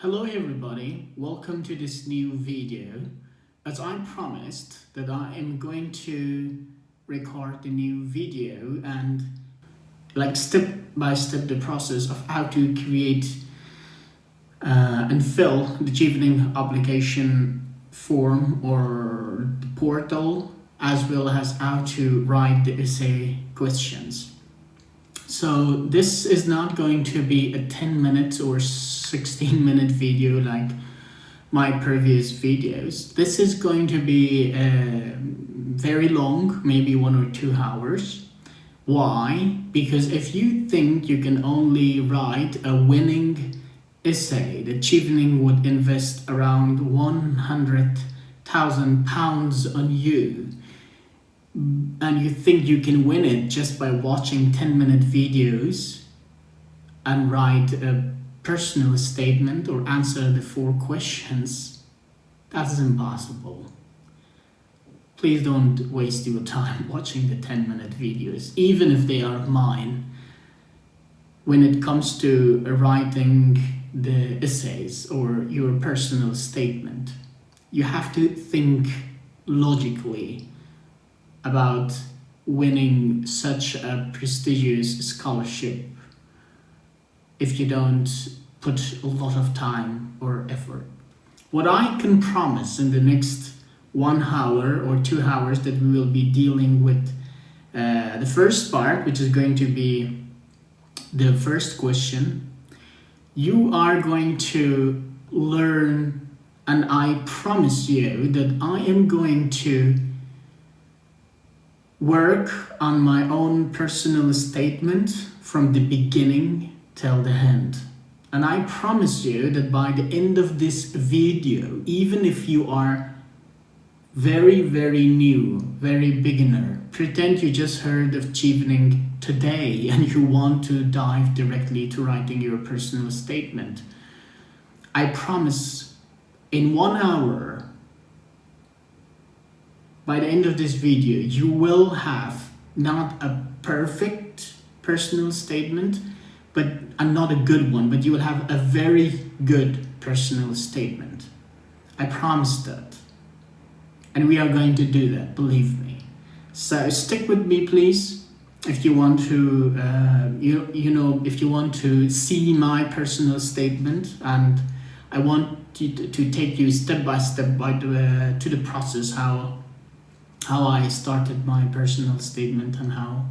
Hello everybody, welcome to this new video. As I promised that I am going to record a new video and step by step the process of how to create and fill the Chevening application form or the portal, as well as how to write the essay questions. So this is not going to be a 10 minutes or 16-minute video like my previous videos. This is going to be very long, maybe 1 or 2 hours. Why? Because if you think you can only write a winning essay, that Chevening would invest around £100,000 on you, and you think you can win it just by watching 10-minute videos and write a personal statement or answer the 4 questions, that is impossible. Please don't waste your time watching the 10-minute videos, even if they are mine. When it comes to writing the essays or your personal statement, you have to think logically about winning such a prestigious scholarship if you don't put a lot of time or effort. What I can promise in the next 1 hour or 2 hours that we will be dealing with the first part, which is going to be the first question, you are going to learn, and I promise you that I am going to work on my own personal statement from the beginning till the end. And I promise you that by the end of this video, even if you are very new, very beginner, pretend you just heard of Chevening today and you want to dive directly to writing your personal statement, I promise in 1 hour, by the end of this video, you will have not a perfect personal statement, and not a good one, but you will have a very good personal statement. I promise that. And we are going to do that, believe me. So stick with me, please. If you want to, if you want to see my personal statement, and I want to take you step by step to the process, how I started my personal statement and how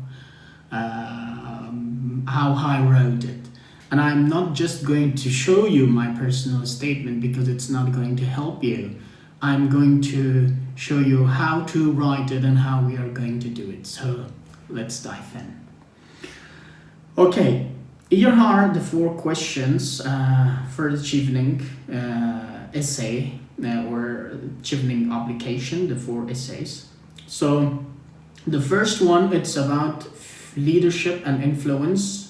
I wrote it. And I'm not just going to show you my personal statement because it's not going to help you. I'm going to show you how to write it and how we are going to do it. So let's dive in. Okay, here are the 4 questions for the Chevening essay or Chevening application, the 4 essays. So the first one, it's about leadership and influence,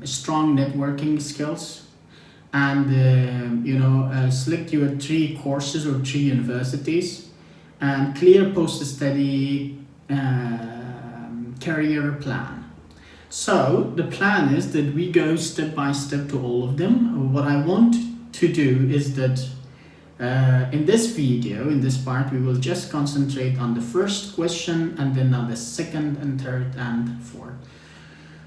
strong networking skills, and select your 3 courses or 3 universities, and clear post-study career plan. So the plan is that we go step by step to all of them. What I want to do is that in this video, in this part, we will just concentrate on the first question and then on the second and third and fourth.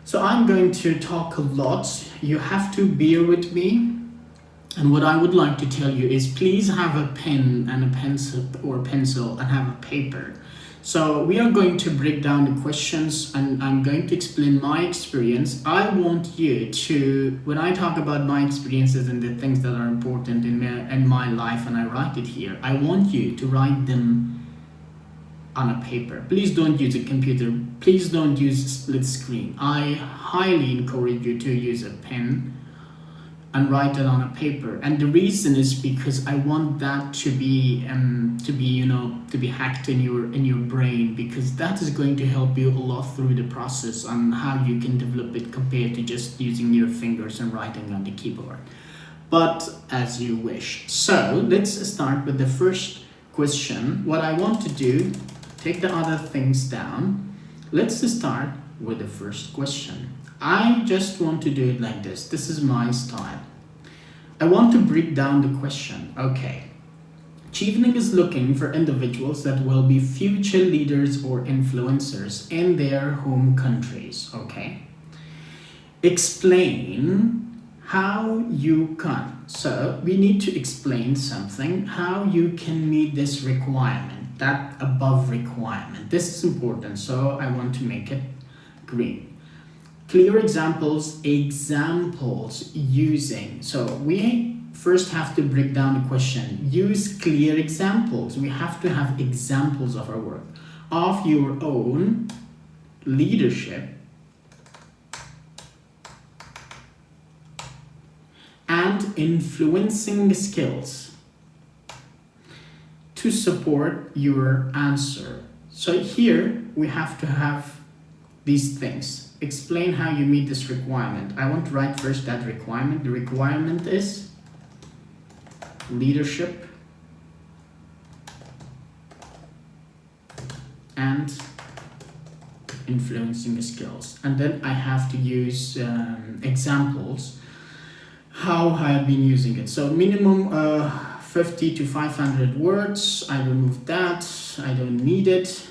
So I'm going to talk a lot. You have to bear with me. And what I would like to tell you is please have a pen and a pencil and have a paper. So we are going to break down the questions and I'm going to explain my experience. I want you to, when I talk about my experiences and the things that are important in my life and I write it here, I want you to write them on a paper. Please don't use a computer. Please don't use a split screen. I highly encourage you to use a pen and write it on a paper. And the reason is because I want that to be hacked in your brain, because that is going to help you a lot through the process on how you can develop it compared to just using your fingers and writing on the keyboard. But as you wish. So let's start with the first question. What I want to do, take the other things down. Let's start with the first question. I just want to do it like this. This is my style. I want to break down the question. Okay. Chevening is looking for individuals that will be future leaders or influencers in their home countries. Okay. Explain how you can. So we need to explain something, how you can meet this requirement, that above requirement. This is important, so I want to make it green. Clear examples using. So we first have to break down the question. Use clear examples. We have to have examples of our work, of your own leadership and influencing skills to support your answer. So here we have to have these things. Explain how you meet this requirement. I want to write first that requirement. The requirement is leadership and influencing skills. And then I have to use examples how I have been using it. So minimum 50 to 500 words. I removed that. I don't need it.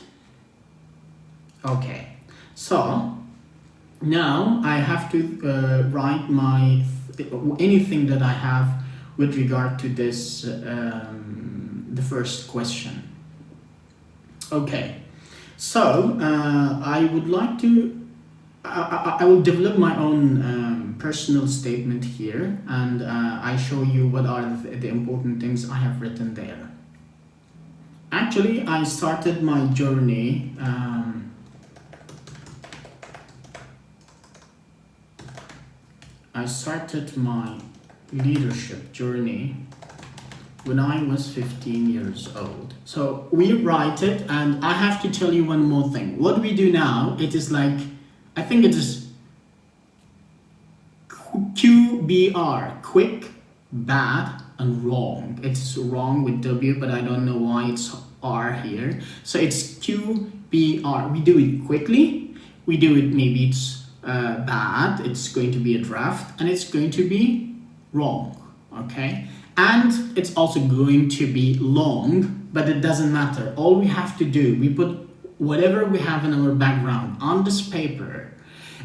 Okay. So now I have to write my anything that I have with regard to this the first question. Okay, so I would like to I will develop my own personal statement here, and I show you what are the important things I have written there. Actually, I started my journey I started my leadership journey when I was 15 years old. So we write it, and I have to tell you one more thing. What we do now, it is like, I think it is QBR, quick, bad, and wrong. It's wrong with W, but I don't know why it's R here. So it's QBR. We do it quickly. We do it, maybe it's bad, it's going to be a draft, and it's going to be wrong. Okay, and it's also going to be long, but it doesn't matter. All we have to do, we put whatever we have in our background on this paper,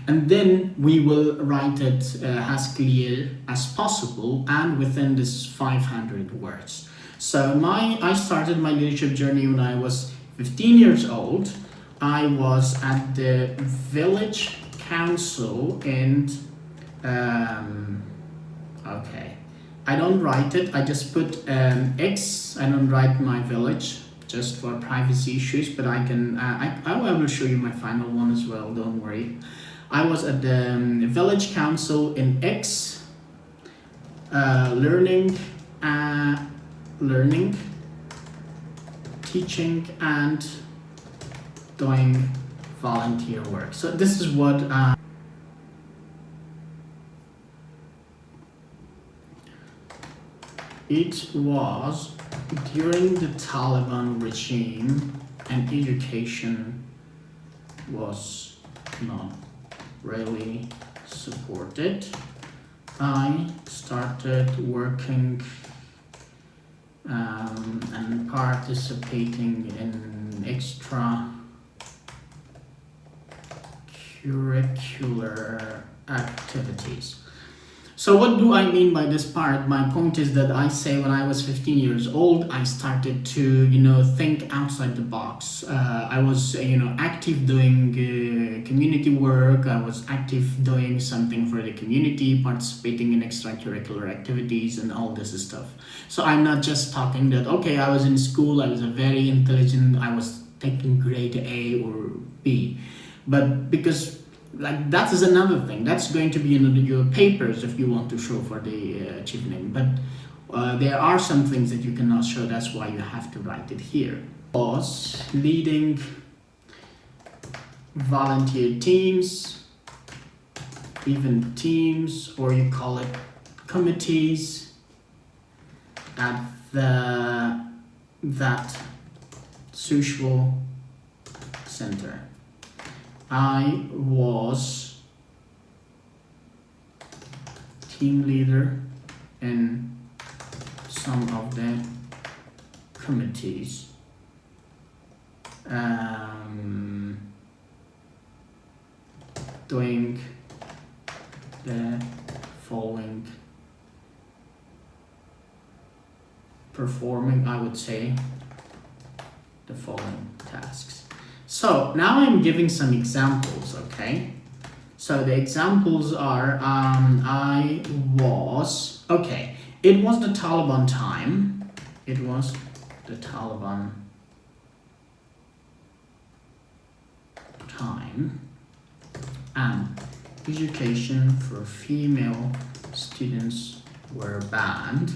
and then we will write it as clear as possible and within this 500 words. So I started my leadership journey when I was 15 years old. I was at the village council and okay, I don't write it, I just put X. I don't write my village just for privacy issues, but I can I will show you my final one as well, don't worry. I was at the village council in X, learning, teaching, and doing volunteer work. So this is what it was during the Taliban regime, and education was not really supported. I started working and participating in extra curricular activities. So what do I mean by this part? My point is that I say when I was 15 years old, I started to, think outside the box. I was, active doing community work. I was active doing something for the community, participating in extracurricular activities and all this stuff. So I'm not just talking that, okay, I was in school, I was a very intelligent, I was taking grade A or B. But because that is another thing that's going to be in your papers if you want to show for the Chevening, but there are some things that you cannot show. That's why you have to write it here. Was leading volunteer teams, even teams, or you call it committees at that social center. I was team leader in some of the committees. Doing the following, performing, I would say, the following tasks. So now I'm giving some examples, okay? So the examples are, it was the Taliban time. It was the Taliban time, and education for female students were banned.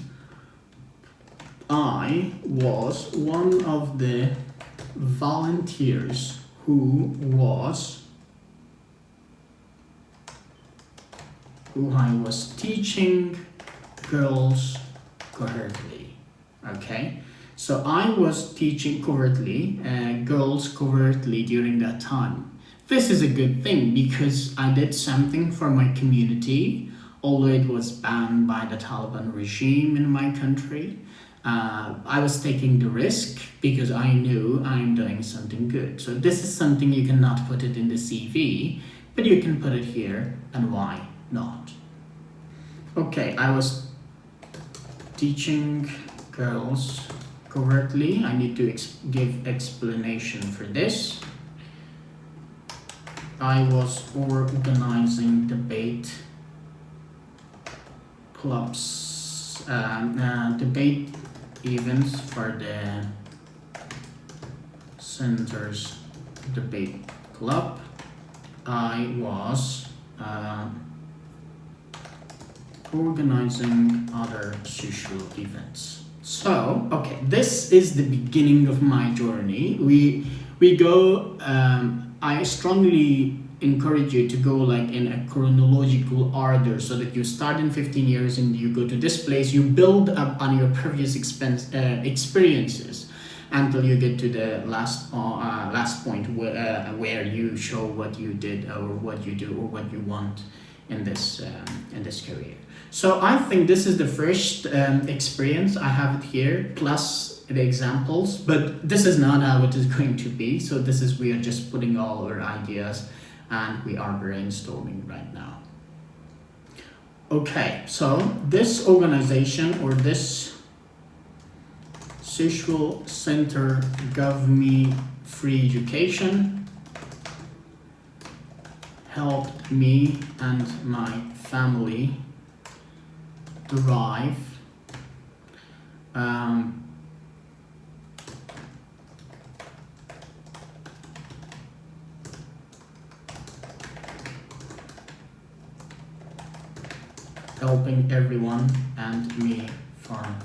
I was one of the volunteers who I was teaching girls covertly. Okay, so I was teaching covertly girls covertly during that time. This is a good thing because I did something for my community, although it was banned by the Taliban regime in my country. I was taking the risk because I knew I'm doing something good. So this is something you cannot put it in the CV, but you can put it here, and why not? Okay, I was teaching girls covertly. I need to give explanation for this. I was organizing debate clubs, debate events for the center's debate club. I was organizing other social events. So, okay, this is the beginning of my journey. We go. I strongly encourage you to go like in a chronological order, so that you start in 15 years and you go to this place. You build up on your previous experiences until you get to the last point where you show what you did or what you do or what you want in this career. So I think this is the first experience. I have it here, plus the examples, but this is not how it is going to be. So we are just putting all our ideas and we are brainstorming right now. Okay, so this organization or this social center gave me free education, helped me and my family thrive, helping everyone and me farm.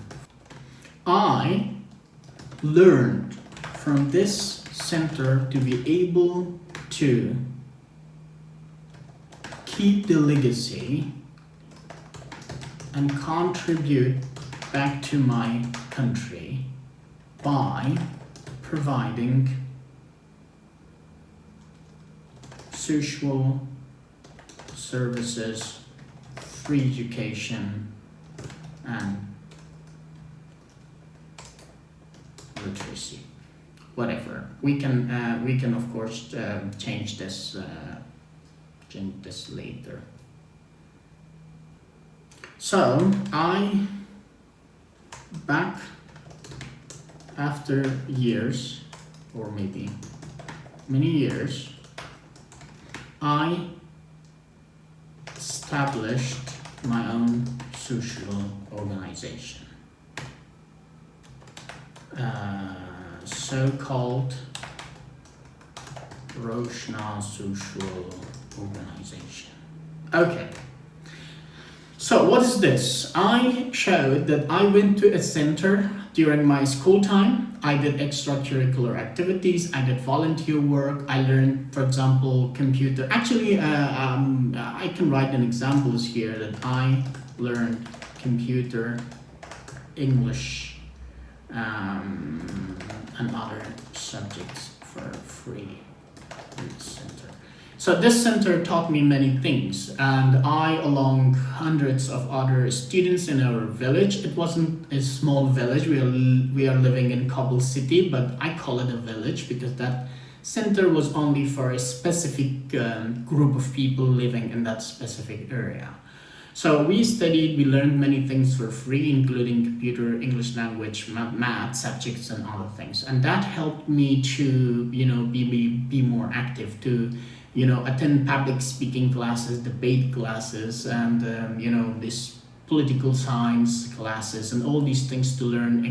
I learned from this center to be able to keep the legacy and contribute back to my country by providing social services, free education, and literacy. Whatever. We can of course change this later. So back after years, or maybe many years, I established my own social organization, so-called Roshna Social Organization. Okay. So what is this? I showed that I went to a center during my school time. I did extracurricular activities. I did volunteer work. I learned, for example, computer. Actually, I can write an examples here that I learned computer, English, and other subjects for free in the center. So this center taught me many things, and I, along hundreds of other students in our village, it wasn't a small village, we are living in Kabul city, but I call it a village because that center was only for a specific group of people living in that specific area. So we studied, we learned many things for free, including computer, English language, math, subjects, and other things. And that helped me to, be more active, to, attend public speaking classes, debate classes, and, this political science classes, and all these things to learn,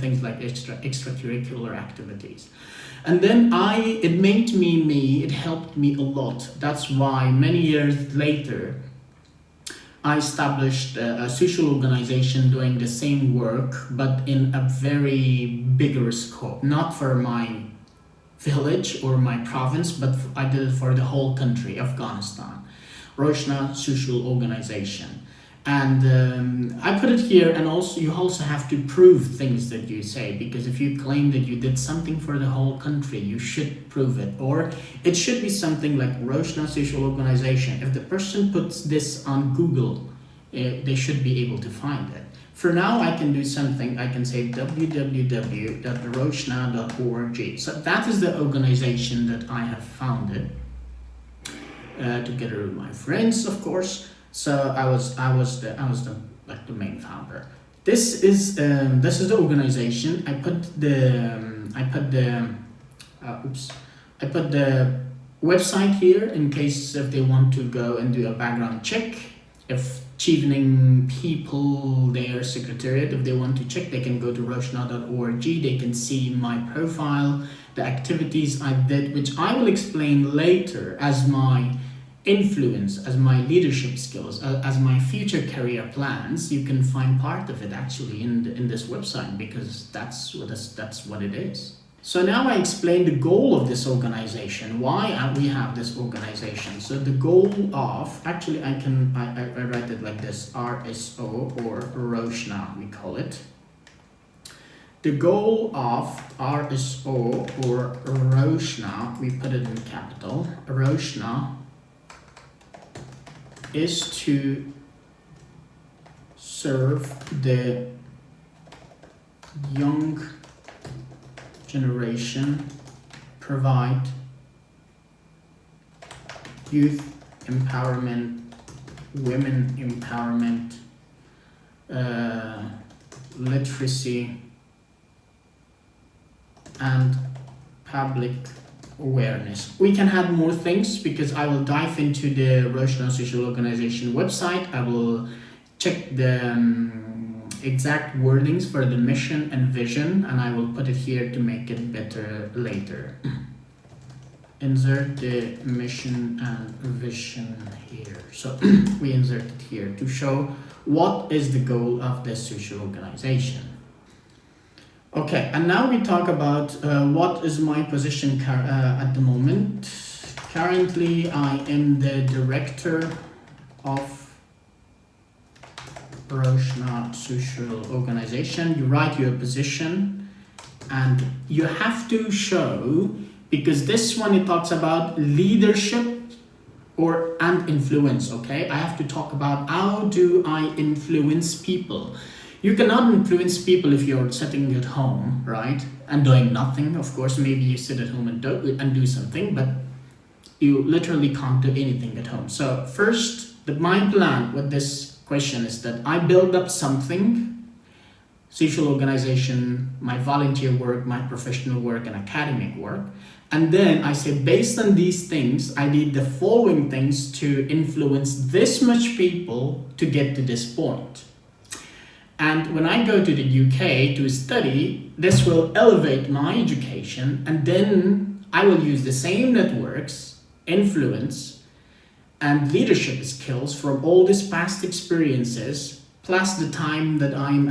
things like extracurricular activities. And then it made me, it helped me a lot. That's why many years later, I established a social organization doing the same work, but in a very bigger scope, not for my village or my province, but I did it for the whole country, Afghanistan. Roshna Social Organization. And I put it here, and also you also have to prove things that you say, because if you claim that you did something for the whole country, you should prove it, or it should be something like Roshna Social Organization. If the person puts this on Google, they should be able to find it. For now, I can do something. I can say www.roshna.org. So that is the organization that I have founded together with my friends, of course. So I was the main founder. This is the organization. I put the website here in case if they want to go and do a background check. If Chevening people, their secretariat, if they want to check, they can go to roshna.org. They can see my profile, the activities I did, which I will explain later as my influence, as my leadership skills, as my future career plans. You can find part of it actually in this website, because that's what it is. So now I explain the goal of this organization, why we have this organization. So the goal of, actually I write it like this, RSO, or Roshna we call it. The goal of RSO or Roshna, we put it in capital, Roshna, is to serve the young generation, provide youth empowerment, women empowerment, literacy, and public awareness. We can add more things because I will dive into the Roshna Social Organization website. I will check the exact wordings for the mission and vision, and I will put it here to make it better later. Insert the mission and vision here. So we insert it here to show what is the goal of this social organization. Okay, and now we talk about what is my position at the moment. Currently, I am the director of Roshna Social Organization. You write your position, and you have to show, because this one it talks about leadership and influence. Okay, I have to talk about how do I influence people. You cannot influence people if you're sitting at home, right, and doing nothing. Of course, maybe you sit at home and do something, but you literally can't do anything at home. So first, my plan with this question is that I build up something, social organization, my volunteer work, my professional work, and academic work. And then I say, based on these things, I need the following things to influence this much people to get to this point. And when I go to the UK to study, this will elevate my education, and then I will use the same networks, influence, and leadership skills from all these past experiences, plus the time that I'm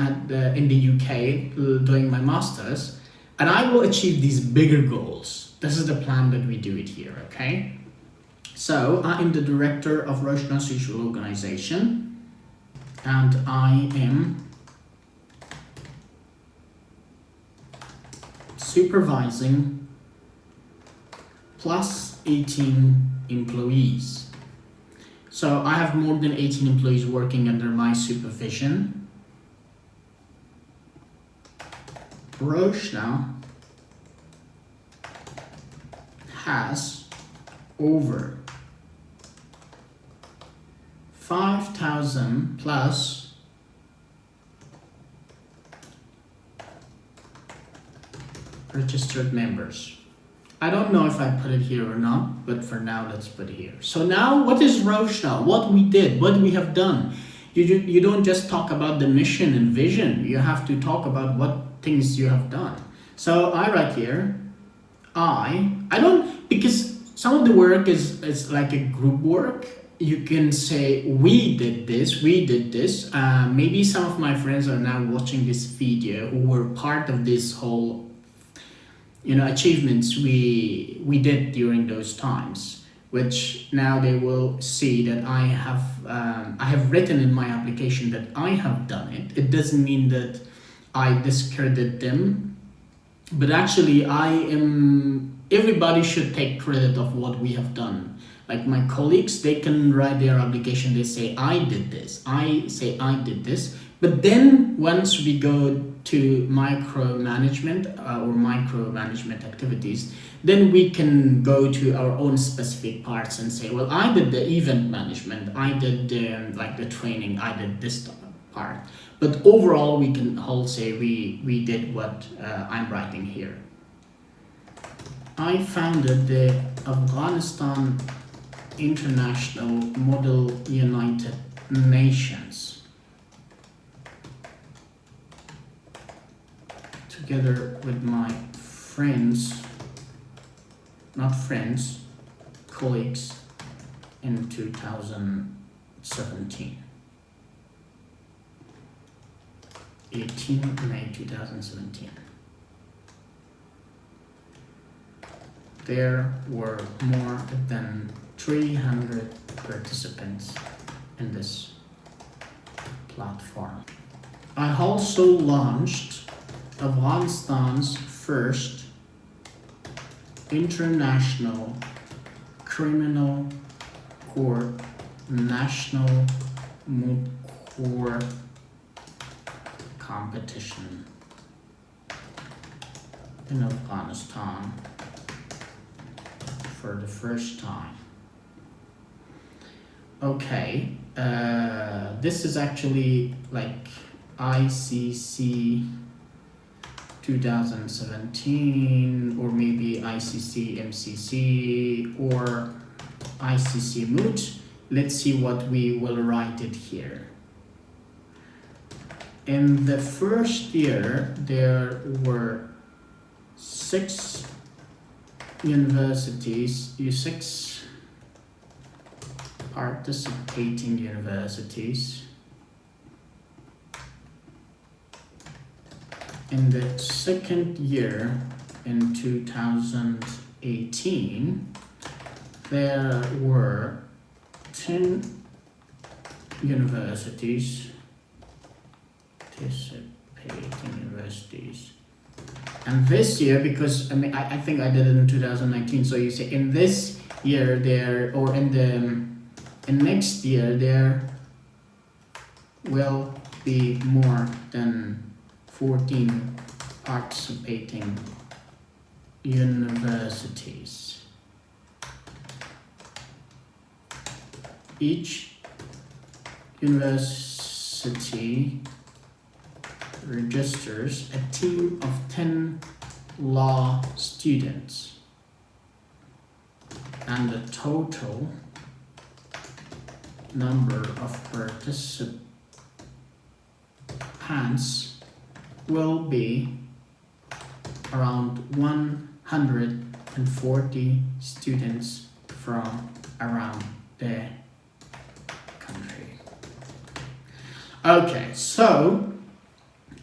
in the UK doing my master's, and I will achieve these bigger goals. This is the plan that we do it here, okay? So I am the director of Roshna Social Organization, and I am supervising plus 18 employees. So I have more than 18 employees working under my supervision. Roche now has over 5,000 plus registered members. I don't know if I put it here or not, but for now let's put it here. So now what is Roche now? What we did, what we have done. You don't just talk about the mission and vision, you have to talk about what things you have done. So I write here, I don't, because some of the work is like a group work. You can say we did this. Maybe some of my friends are now watching this video who were part of this whole, achievements we did during those times, which now they will see that I have written in my application that I have done it. It doesn't mean that I discredit them, but actually everybody should take credit of what we have done. Like my colleagues, they can write their application, they say, I did this, I say I did this. But then once we go to micromanagement activities, then we can go to our own specific parts and say, well, I did the event management, I did the training, I did this part. But overall, we can all say we did what I'm writing here. I founded the Afghanistan International Model United Nations together with my colleagues in 2017. 18 May 2017. There were more than 300 participants in this platform. I also launched Afghanistan's first International Criminal Court National Moot Court competition in Afghanistan for the first time. Okay, this is actually like ICC 2017, or maybe ICC MCC, or ICC Moot. Let's see what we will write it here. In the first year, there were 6 participating universities. In the second year, in 2018, there were 10 universities, participating universities. And this year, because I think I did it in 2019, so you say in this year there, or in next year, there will be more than 14 participating universities. Each university registers a team of 10 law students, and the total number of participants will be around 140 students from around the country. Okay, so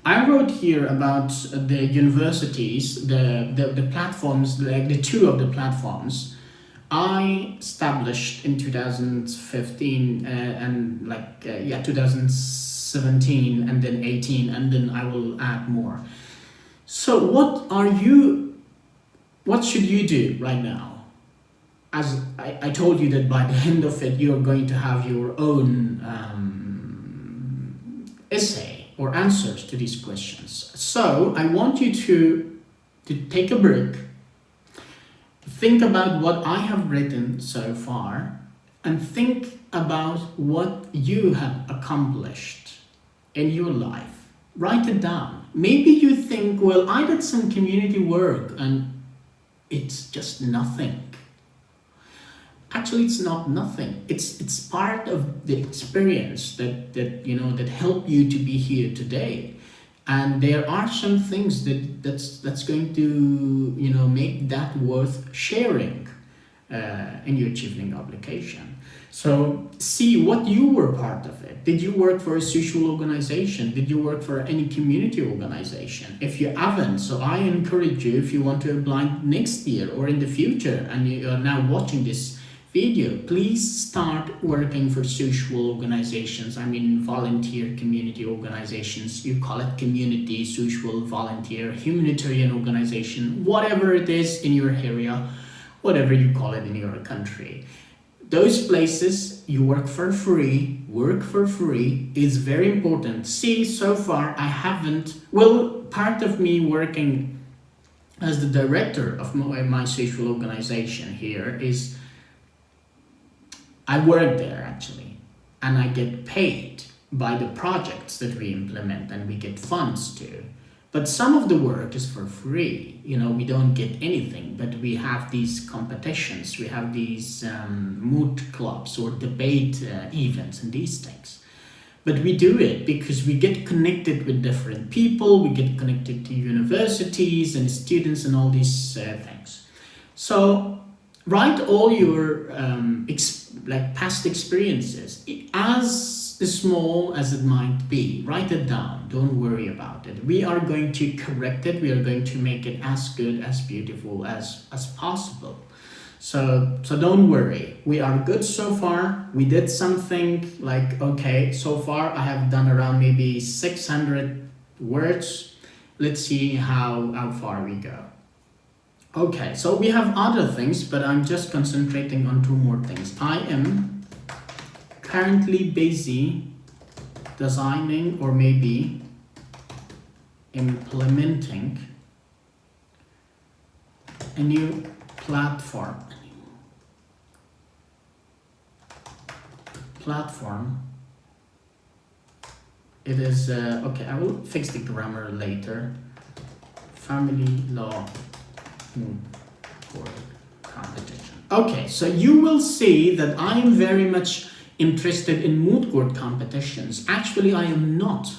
I wrote here about the universities, the platforms, like the 2 of the platforms I established in 2015 and 2017 and then 18, and then I will add more. So what should you do right now? as I told you that by the end of it, you're going to have your own essay or answers to these questions. So I want you to take a break, think about what I have written so far, and think about what you have accomplished in your life. Write it down. Maybe you think, well, I did some community work and it's just nothing. Actually, it's not nothing. It's part of the experience that help you to be here today. And there are some things that's going to make that worth sharing in your Chevening application. So see what you were part of it. Did you work for a social organization? Did you work for any community organization? If you haven't, so I encourage you, if you want to apply next year or in the future and you are now watching this video, please start working for social organizations. I mean, volunteer community organizations. You call it community, social, volunteer, humanitarian organization, whatever it is in your area, whatever you call it in your country. Those places you work for free is very important. See, so far I haven't, part of me working as the director of my social organization here is I work there actually, and I get paid by the projects that we implement and we get funds too. But some of the work is for free. We don't get anything, but we have these competitions, we have these moot clubs or debate events and these things. But we do it because we get connected with different people, we get connected to universities and students and all these things. So write all your past experiences, as small as it might be. Write it down. Don't worry about it. We are going to correct it. We are going to make it as good, as beautiful as possible. So don't worry. We are good so far. We did something so far I have done around maybe 600 words. Let's see how far we go. Okay, so we have other things, but I'm just concentrating on 2 more things. I am currently busy designing or maybe implementing a new platform. It is, okay, I will fix the grammar later. Family law court competition. Okay, so you will see that I am very much interested in moot court competitions. Actually, I am not.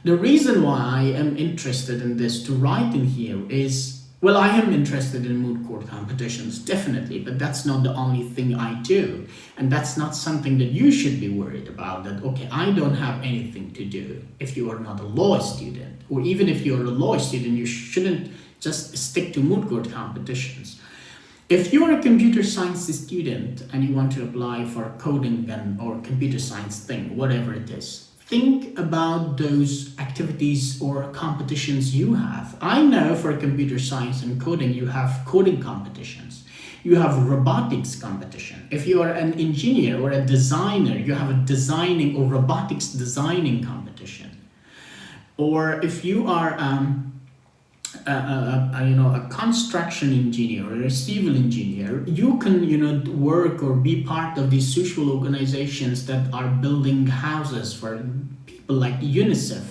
The reason why I am interested in this to write in here is, I am interested in moot court competitions, definitely, but that's not the only thing I do. And that's not something that you should be worried about, that, okay, I don't have anything to do. If you are not a law student, or even if you're a law student, you shouldn't just stick to moot court competitions. If you're a computer science student and you want to apply for coding or computer science thing, whatever it is, think about those activities or competitions you have. I know for computer science and coding, you have coding competitions. You have robotics competition. If you are an engineer or a designer, you have a designing or robotics designing competition. Or if you are a construction engineer or a civil engineer, you can work or be part of these social organizations that are building houses for people like UNICEF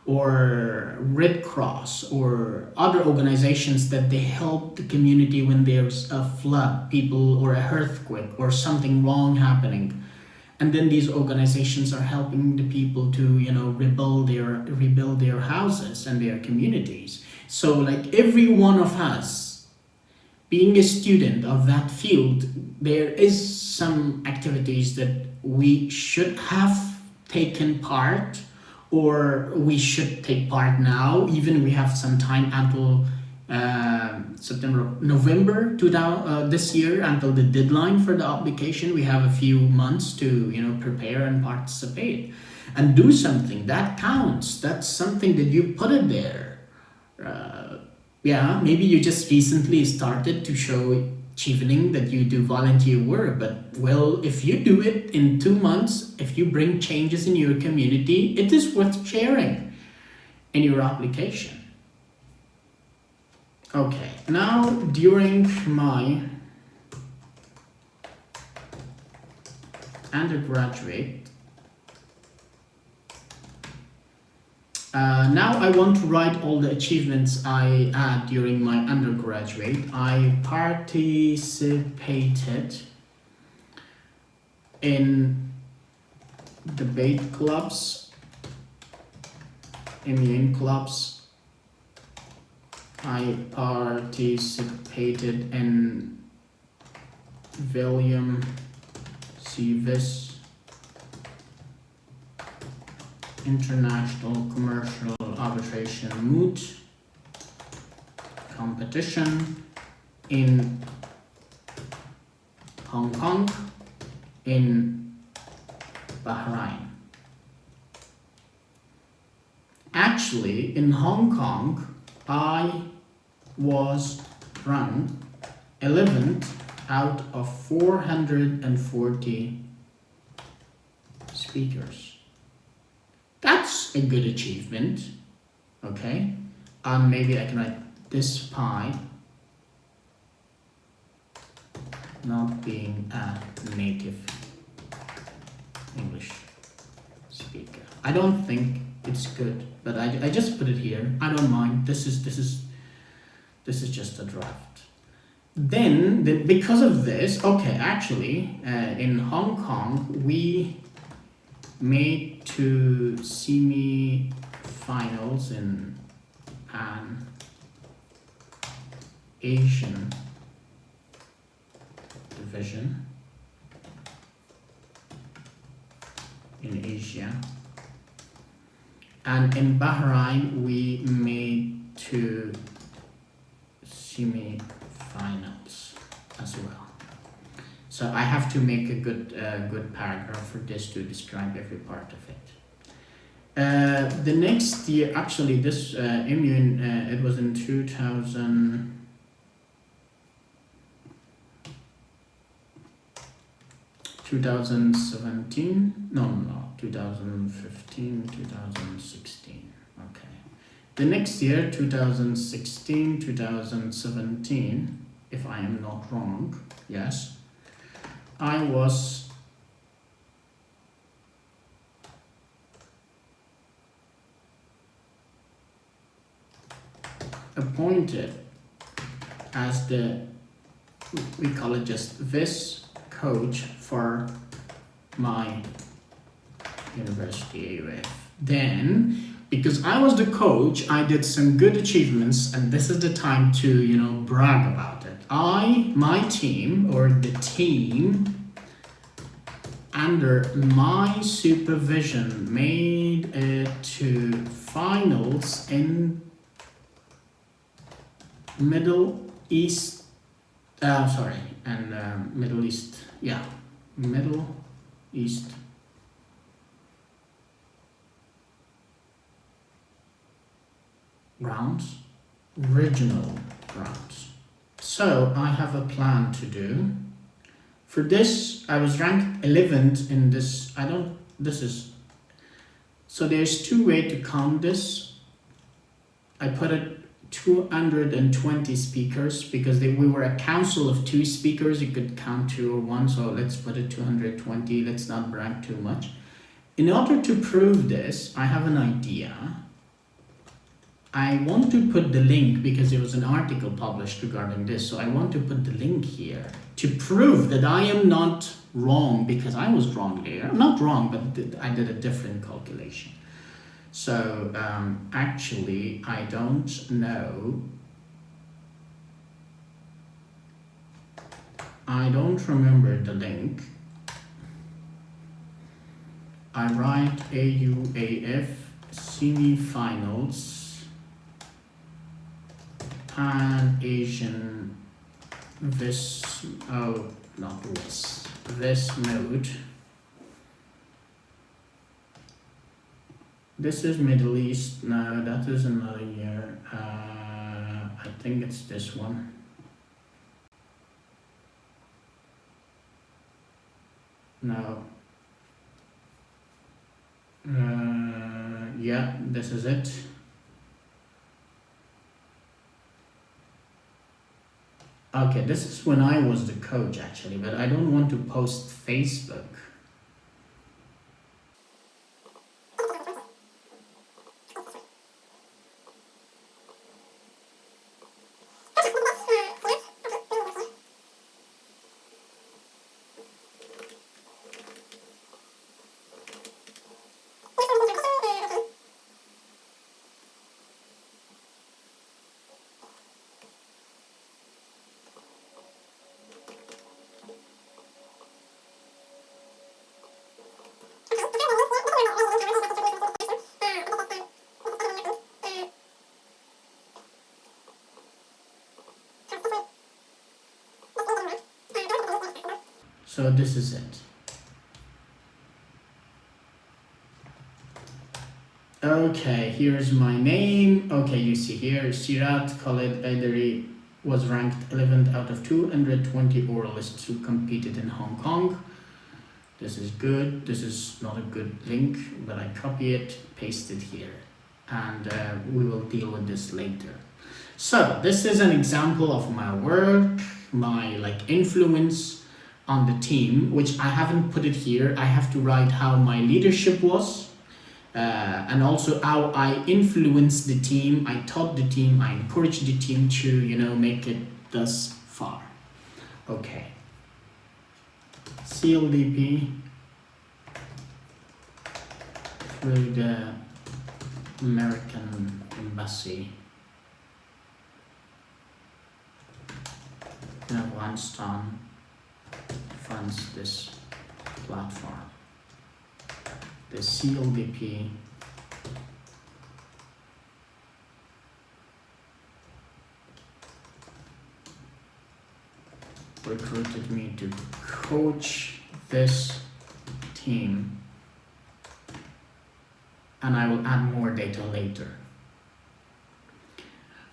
or Red Cross or other organizations that they help the community when there's a flood, people, or an earthquake or something wrong happening. And then these organizations are helping the people to rebuild their houses and their communities. So every one of us, being a student of that field, there is some activities that we should have taken part, or we should take part now. Even we have some time until November this year, until the deadline for the application. We have a few months to prepare and participate and do something that counts. That's something that you put it there. Maybe you just recently started to show Chevening that you do volunteer work, but well, if you do it in 2 months, if you bring changes in your community, it is worth sharing in your application. Okay, now during my undergraduate, now I want to write all the achievements I had during my undergraduate. I participated in debate clubs, immune clubs. I participated in William Seavis International Commercial Arbitration Moot competition in Hong Kong, in Bahrain. Actually, in Hong Kong, I was ranked 11th out of 440 speakers. That's a good achievement, okay? Maybe I can write this pi not being a native English speaker. I don't think it's good, but I just put it here. I don't mind. This is just a draft. Then because of this, okay, actually, in Hong Kong we made 2 semi-finals in an Asian division in Asia, and in Bahrain we made 2 semi-finals as well. So I have to make a good paragraph for this to describe every part of it. The next year, actually, this immune, it was in 2017. No, 2015, 2016. Okay. The next year, 2016, 2017, if I am not wrong, yes. I was appointed as we call it just vice coach for my university AUF. Then, because I was the coach, I did some good achievements, and this is the time to, brag about it. My team, or the team under my supervision, made it to finals in Middle East rounds, regional rounds. So I have a plan to do. For this, I was ranked 11th in this. So there's 2 ways to count this. I put it 220 speakers because we were a council of 2 speakers. You could count 2 or 1, so let's put it 220. Let's not brag too much. In order to prove this, I have an idea. I want to put the link because there was an article published regarding this, so I want to put the link here to prove that I am not wrong, because I was wrong there. Not wrong, but I did a different calculation. So actually, I don't know. I don't remember the link. I write AUAF semi-finals Pan-Asian this mode. This is Middle East. No, that is another year. I think it's this one. No. Yeah, this is it. Okay, this is when I was the coach actually, but I don't want to post Facebook. So this is it. Okay, here's my name. Okay, you see here, Sirat Khalid Aidari was ranked 11th out of 220 oralists who competed in Hong Kong. This is good. This is not a good link, but I copy it, paste it here, and we will deal with this later. So this is an example of my work, my influence on the team, which I haven't put it here. I have to write how my leadership was, and also how I influenced the team, I taught the team, I encouraged the team to, make it thus far. Okay. CLDP through the American Embassy in Afghanistan funds this platform. The CLDP recruited me to coach this team, and I will add more data later.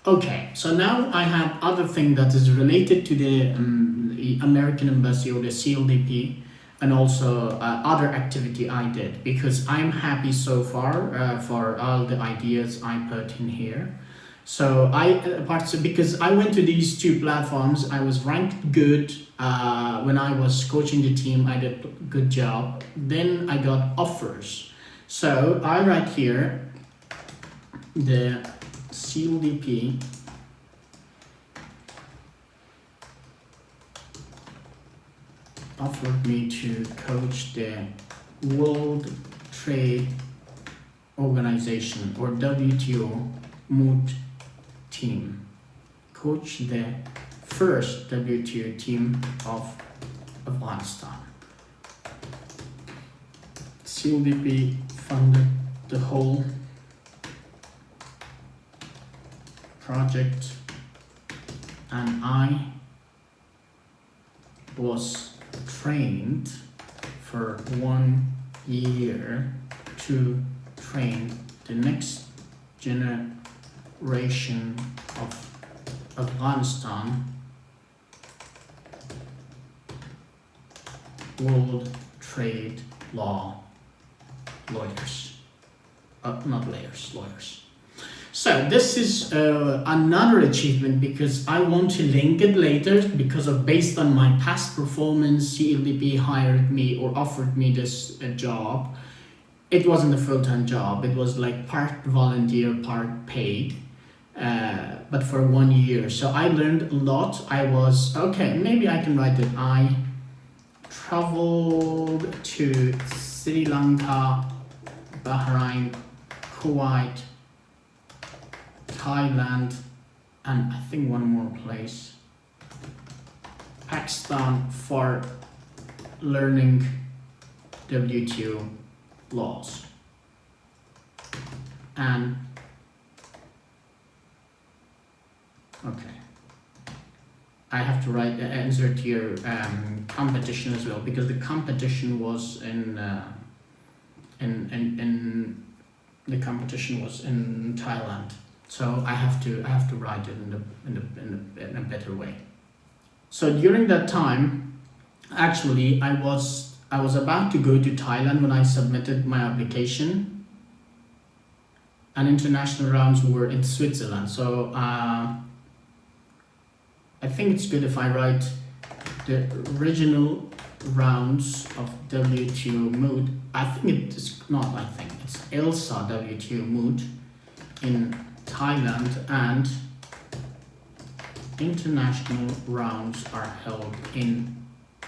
Okay, so now I have other thing that is related to the American Embassy or the CLDP, and also other activity I did, because I'm happy so far for all the ideas I put in here. So I participated because I went to these two platforms. I was ranked good when I was coaching the team. I did a good job. Then I got offers. So I write here the CLDP offered me to coach the World Trade Organization or WTO moot team. Coach the first WTO team of Afghanistan. CLDP funded the whole project, and I was trained for 1 year to train the next generation of Afghanistan world trade law lawyers. Not layers, lawyers. So this is another achievement, because I want to link it later, because of based on my past performance, CLDP hired me or offered me this job. It wasn't a full-time job. It was like part volunteer, part paid, but for 1 year. So I learned a lot. I was, okay, maybe I can write it. I traveled to Sri Lanka, Bahrain, Kuwait, Thailand, and I think one more place, Pakistan, for learning WTO laws. And okay, I have to write insert here competition as well, because the competition was in the competition was in Thailand. So I have to write it in a better way. So during that time, actually, I was I was about to go to Thailand when I submitted my application, and international rounds were in Switzerland. So I think it's good if I write the original rounds of WTO mood. I think it's not, I think it's ELSA WTO mood in Thailand, and international rounds are held in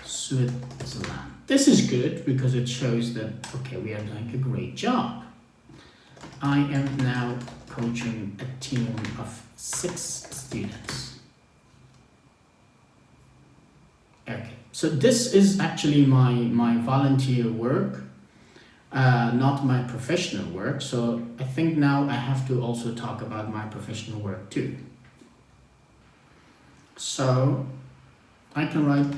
Switzerland. This is good because it shows that, okay, we are doing a great job. I am now coaching a team of 6 students. Okay, so this is actually my volunteer work, not my professional work. So I think now I have to also talk about my professional work too. So I can write,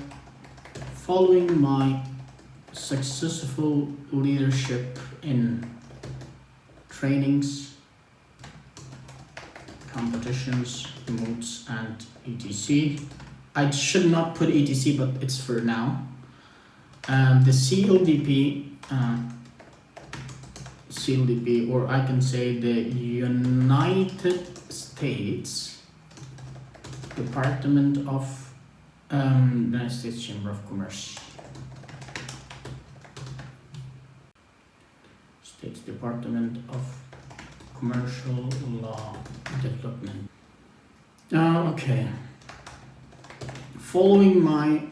following my successful leadership in trainings, competitions, moods, and etc. I should not put etc, but it's for now. The CLDP, or I can say the United States Department of United States Chamber of Commerce. States Department of Commercial Law Development. Okay.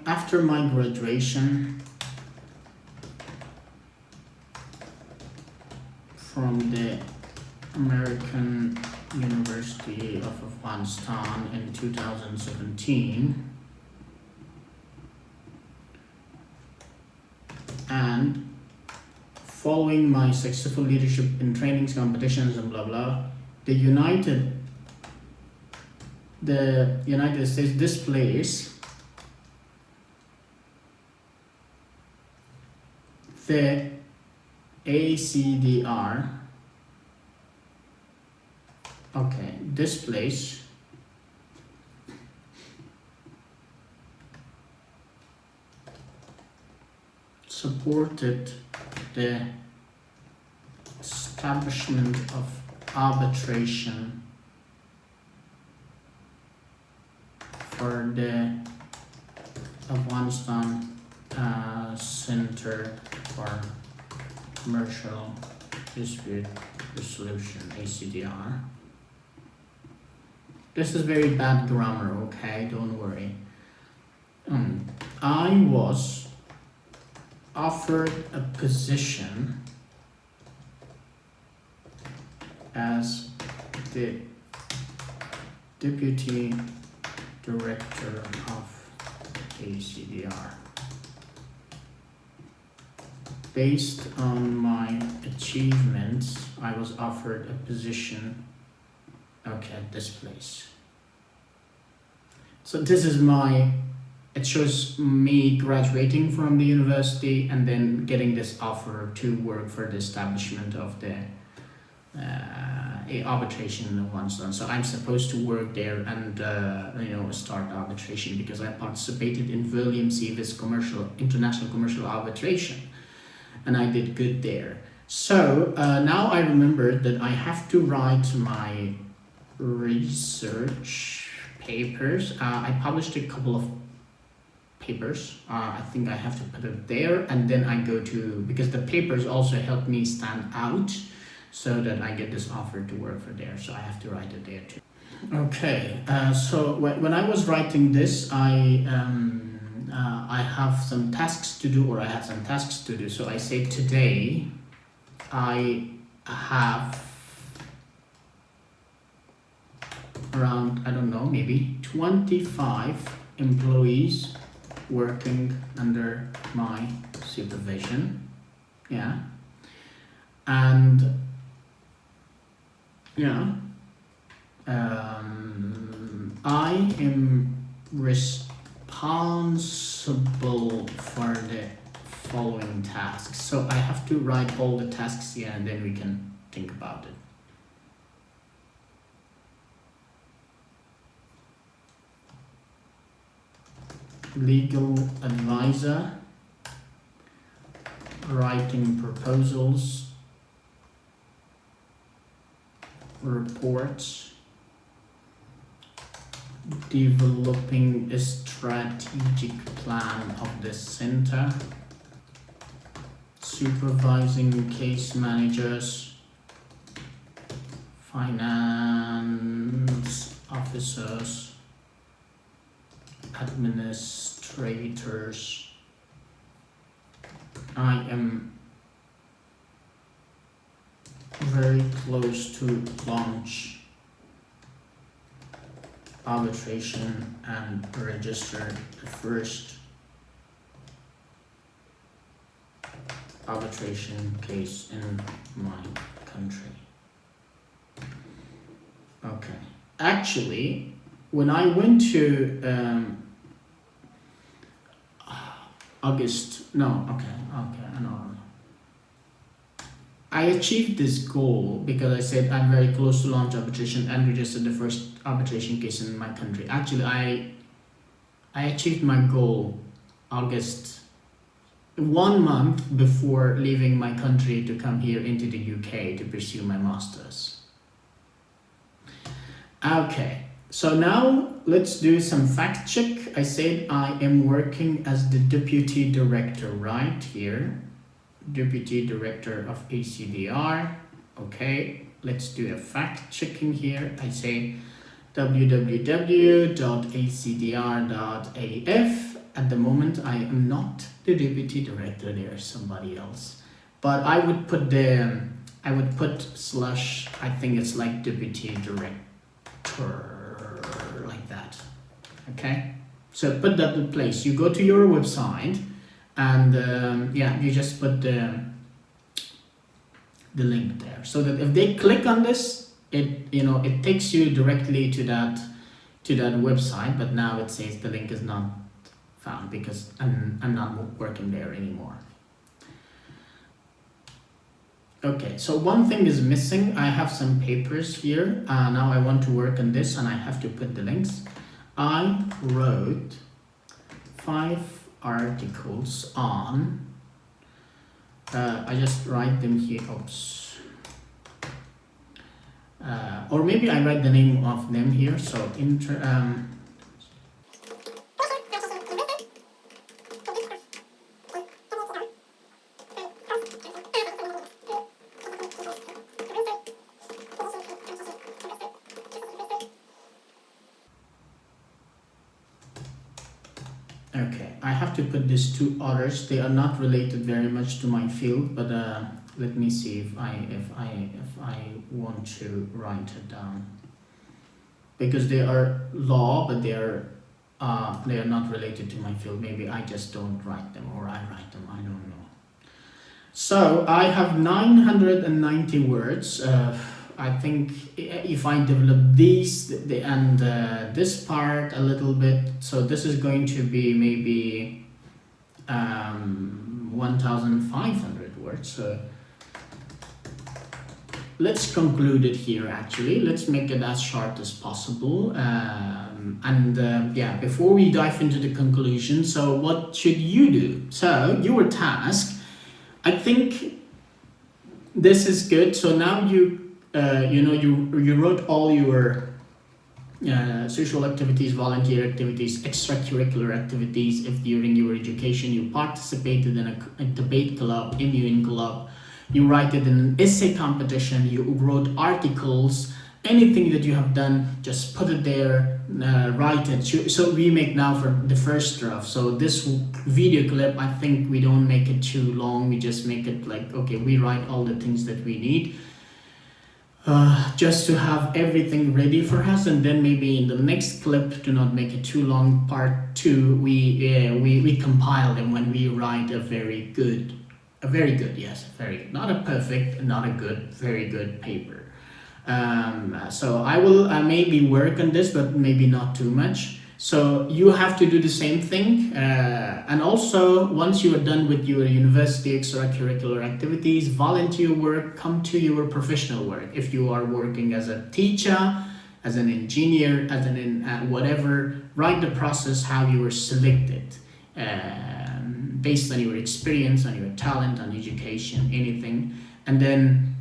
After my graduation from the American University of Afghanistan in 2017, and following my successful leadership in trainings, competitions, and blah blah, the United States displays the ACDR, okay, displays supported the establishment of arbitration for the Afghanistan Center for Commercial Dispute Resolution, ACDR. This is very bad grammar, okay, don't worry. I was offered a position as the Deputy Director of ACDR. Based on my achievements, I was offered a position, okay, at this place. So this is it shows me graduating from the university and then getting this offer to work for the establishment of the arbitration in Afghanistan. So I'm supposed to work there and start arbitration because I participated in William Seavis international commercial arbitration, and I did good there. So now I remember that I have to write my research papers. I published a couple of papers. I think I have to put it there, and then I go to, because the papers also help me stand out so that I get this offer to work for there. So I have to write it there too. Okay, so when I was writing this, I have some tasks to do, or I had some tasks to do. So I say today I have around, I don't know, maybe 25 employees working under my supervision. Yeah. And I am responsible for the following tasks. So I have to write all the tasks here, and then we can think about it. Legal advisor, writing proposals, reports, developing a strategic plan of the center, supervising case managers, finance officers, administrators. I am very close to launch arbitration and register the first arbitration case in my country. Okay. Actually, when I went to I achieved this goal because I said I'm very close to launch arbitration and register the first arbitration case in my country. Actually, I achieved my goal August, 1 month before leaving my country to come here into the UK to pursue my master's. Okay, so now let's do some fact check. I said I am working as the deputy director right here. Deputy Director of ACDR. Okay, let's do a fact checking here. I say www.acdr.af. At the moment, I am not the Deputy Director. There's somebody else, but I would put slash. I think it's like Deputy Director, like that. Okay, so put that in place. You go to your website. And you just put the link there, so that if they click on this, it takes you directly to that website. But now it says the link is not found because I'm not working there anymore. Okay, so one thing is missing. I have some papers here. Now I want to work on this, and I have to put the links. I wrote 5 articles on I just write them here. Or maybe I write the name of them here. So okay, I have to put these 2 others. They are not related very much to my field, but let me see if I want to write it down, because they are law, but they are not related to my field. Maybe I just don't write them, or I write them. I don't know. So I have 990 words. I think if I develop these and this part a little bit, so this is going to be maybe 1,500 words. So let's conclude it here. Actually, let's make it as short as possible. Before we dive into the conclusion, so what should you do? So your task, I think this is good. So now you wrote all your social activities, volunteer activities, extracurricular activities. If during your education you participated in a debate club, immune club, you write it in an essay competition, you wrote articles, anything that you have done, just put it there, write it. So we make now for the first draft. So this video clip, I think we don't make it too long. We just make it like, okay, we write all the things that we need. Just to have everything ready for us, and then maybe in the next clip, to not make it too long, part 2, we compile them when we write a very good, not a perfect, not a good, very good paper. So I will maybe work on this, but maybe not too much. So you have to do the same thing, and also once you are done with your university extracurricular activities, volunteer work, come to your professional work. If you are working as a teacher, as an engineer, as whatever, write the process how you were selected based on your experience, on your talent, on education, anything. And then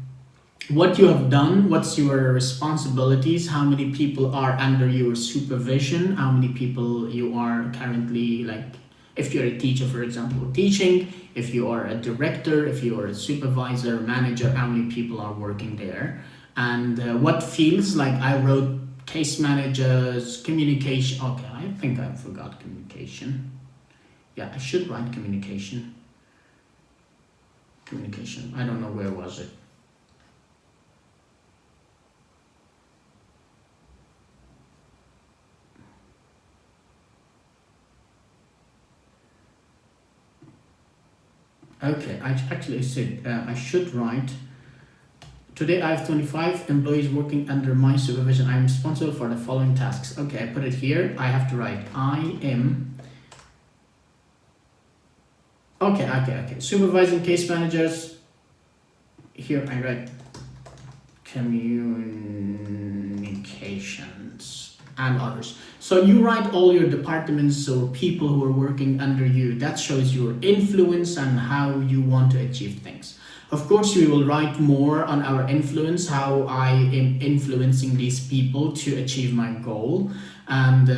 what you have done, what's your responsibilities, how many people are under your supervision, how many people you are currently, like if you're a teacher, for example, teaching, if you are a director, if you are a supervisor, manager, how many people are working there, and what fields, like I wrote case managers, communication. Okay, I think I forgot communication. Yeah, I should write communication. Communication, I don't know, where was it? Okay, I actually said I should write. Today I have 25 employees working under my supervision. I am responsible for the following tasks. Okay, I put it here. I have to write I am. Okay. Supervising case managers. Here I write communications and others. So you write all your departments or people who are working under you. That shows your influence and how you want to achieve things. Of course, we will write more on our influence, how I am influencing these people to achieve my goal. And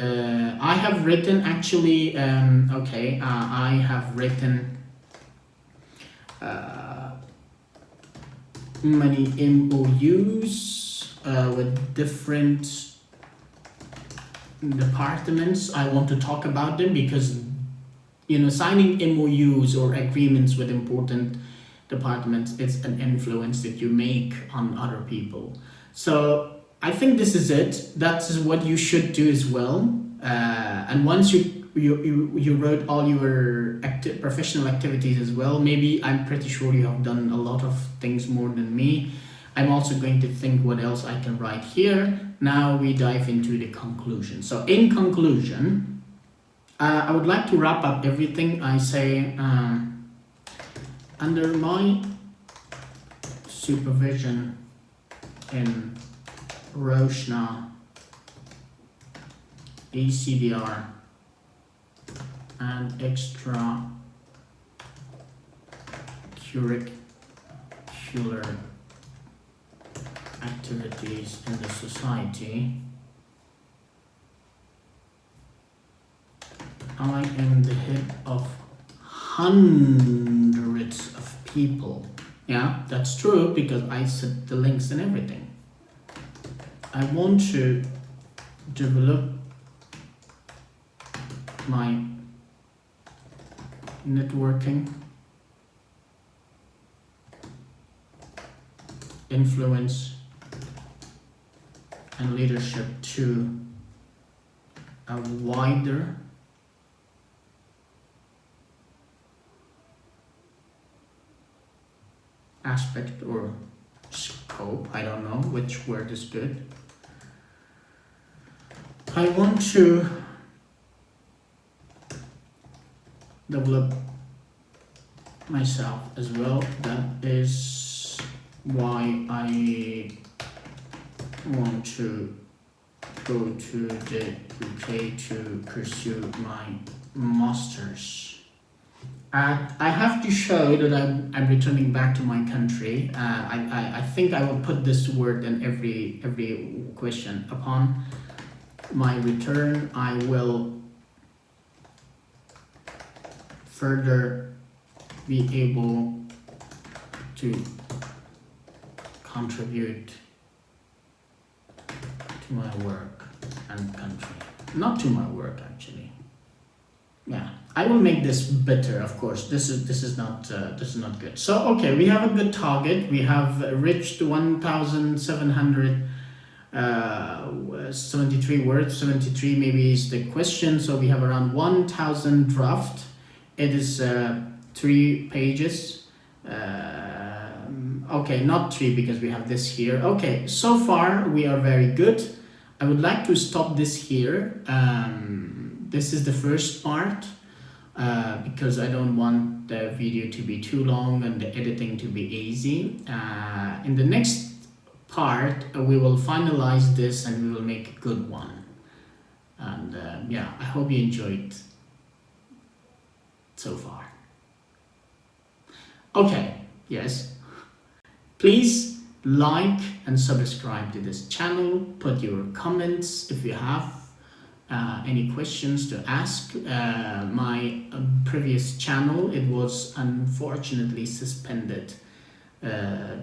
I have written actually, I have written many MOUs with different departments. I want to talk about them because, signing MOUs or agreements with important departments, it's an influence that you make on other people. So I think this is it. That is what you should do as well. And once you wrote all your professional activities as well, maybe I'm pretty sure you have done a lot of things more than me. I'm also going to think what else I can write here. Now we dive into the conclusion. So in conclusion, I would like to wrap up everything I say. Under my supervision in Roshna, ECDR, and extracurricular activities in the society, I am the head of hundreds of people. Yeah, that's true because I set the links and everything. I want to develop my networking, influence, and leadership to a wider aspect or scope. I don't know which word is good. I want to develop myself as well. That is why I want to go to the UK to pursue my master's. I have to show that I'm returning back to my country. I think I will put this word in every question. Upon my return, I will further be able to contribute to my work and country. Not to my work, actually. Yeah, I will make this better. Of course, this is not good. So okay, we have a good target. We have reached 1,773 words. 73 maybe is the question. So we have around 1,000 draft. It is 3 pages. Okay, not 3 because we have this here. Okay, so far we are very good. I would like to stop this here. This is the first part because I don't want the video to be too long and the editing to be easy. In the next part, we will finalize this and we will make a good one. And yeah, I hope you enjoyed so far. Okay, yes. Please like and subscribe to this channel. Put your comments if you have any questions to ask. My previous channel, it was unfortunately suspended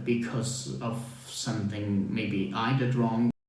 because of something maybe I did wrong